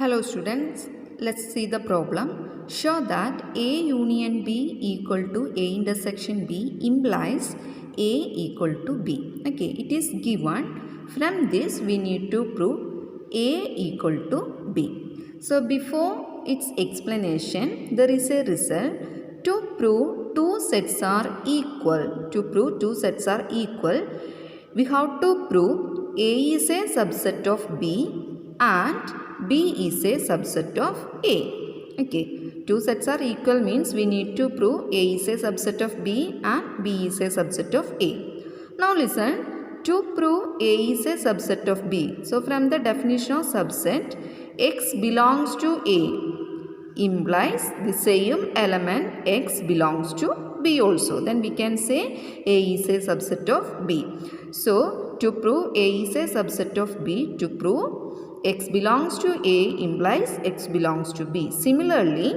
Hello students, let's see the problem. Show that A union B equal to A intersection B implies A equal to B. Okay, it is given. From this we need to prove A equal to B. So before its explanation, there is a result. To prove two sets are equal, we have to prove A is a subset of B and B is a subset of A. Okay, two sets are equal means we need to prove A is a subset of B and B is a subset of A. Now listen, to prove A is a subset of B. So from the definition of subset, X belongs to A implies the same element X belongs to B also. Then we can say A is a subset of B. So to prove A is a subset of B, to prove X belongs to A implies X belongs to B. Similarly,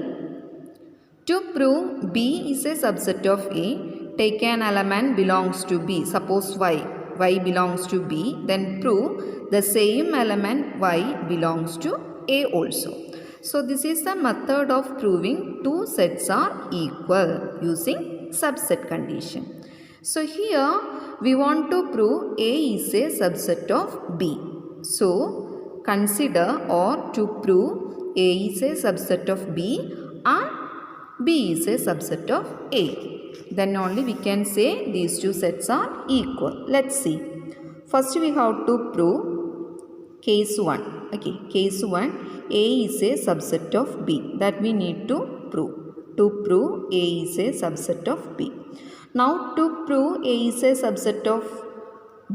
to prove B is a subset of A, take an element belongs to B. Suppose Y belongs to B, then prove the same element Y belongs to A also. So this is the method of proving two sets are equal using subset condition. So here we want to prove A is a subset of B. So consider or to prove A is a subset of B and B is a subset of A. Then only we can say these two sets are equal. Let's see. First we have to prove case 1. Okay, case 1, A is a subset of B. That we need to prove. To prove A is a subset of B. Now to prove A is a subset of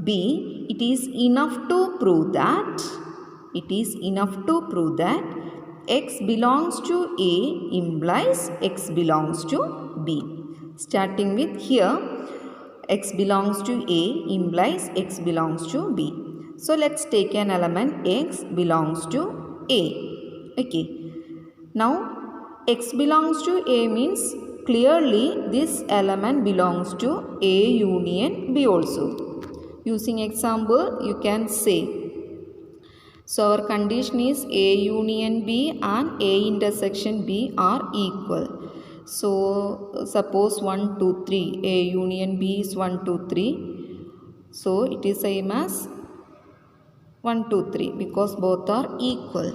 B, it is enough to prove that X belongs to A implies X belongs to B. Starting with here, X belongs to A implies X belongs to B. So let's take an element X belongs to A. Okay. Now X belongs to A means clearly this element belongs to A union B also. Using example, you can say. So our condition is A union B and A intersection B are equal. So suppose 1, 2, 3. A union B is 1, 2, 3. So it is same as 1, 2, 3 because both are equal.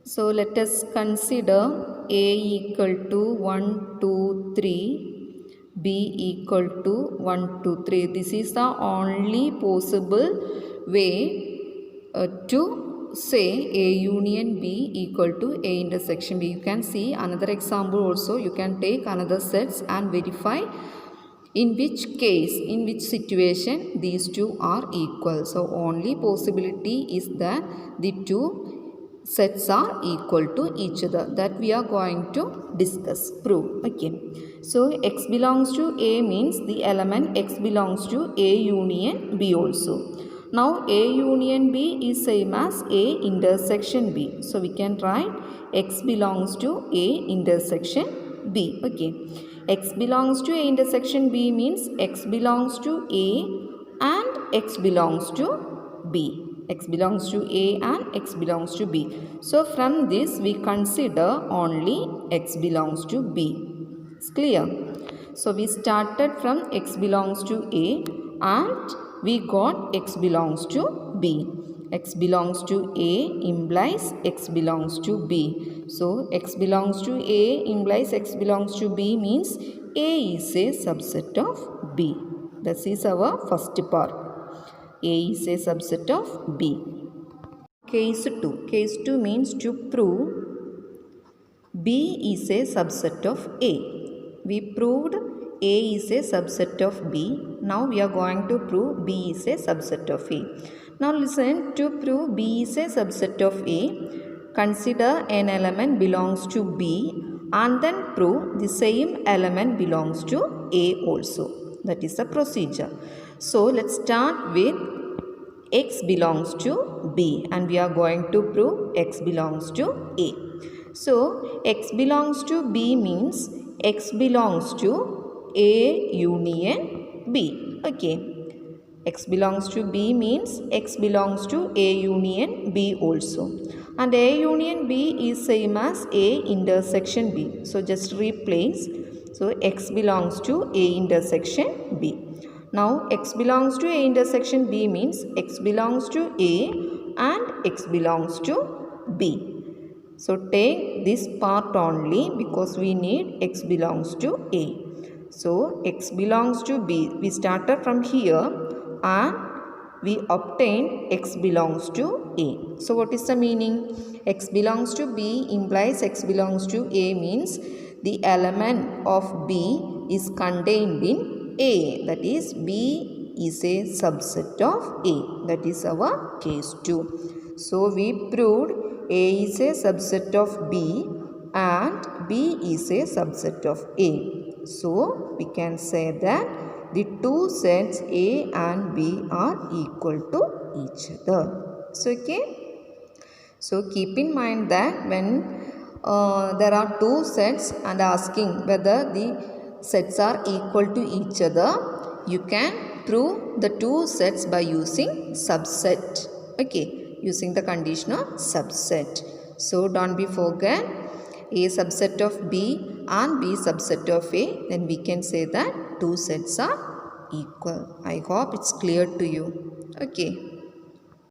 So let us consider A equal to 1, 2, 3. B equal to 1, 2, 3. This is the only possible way to say A union B equal to A intersection B. You can see another example also. You can take another sets and verify in which case, in which situation these two are equal. So only possibility is that the two sets are equal to each other. That we are going to discuss, prove. Okay. So X belongs to A means the element X belongs to A union B also. Now A union B is same as A intersection B. So we can write X belongs to A intersection B. Okay. X belongs to A intersection B means X belongs to A and X belongs to B. X belongs to A and X belongs to B. So from this we consider only X belongs to B. It's clear. So we started from X belongs to A and we got X belongs to B. X belongs to A implies X belongs to B. So X belongs to A implies X belongs to B means A is a subset of B. This is our first part. A is a subset of B. Case 2. Case 2 means to prove B is a subset of A. We proved A is a subset of B. Now we are going to prove B is a subset of A. Now listen, to prove B is a subset of A, consider an element belongs to B and then prove the same element belongs to A also. That is the procedure. So let's start with X belongs to B and we are going to prove X belongs to A. So X belongs to B means X belongs to A union B. Okay. X belongs to B means X belongs to A union B also. and A union B is same as A intersection B. So just replace. So X belongs to A intersection B. Now X belongs to A intersection B means X belongs to A and X belongs to B. So take this part only because we need X belongs to A. So X belongs to B. We started from here and we obtained X belongs to A. So what is the meaning? X belongs to B implies X belongs to A means the element of B is contained in A. That is B is a subset of A. That is our case 2. So we proved A is a subset of B and B is a subset of A. So we can say that the two sets A and B are equal to each other. So okay. So keep in mind that when there are two sets and asking whether the sets are equal to each other, you can prove the two sets by using subset. Okay, using the conditional subset. So don't be forget A subset of B and B subset of A, then we can say that two sets are equal. I hope it's clear to you. Okay.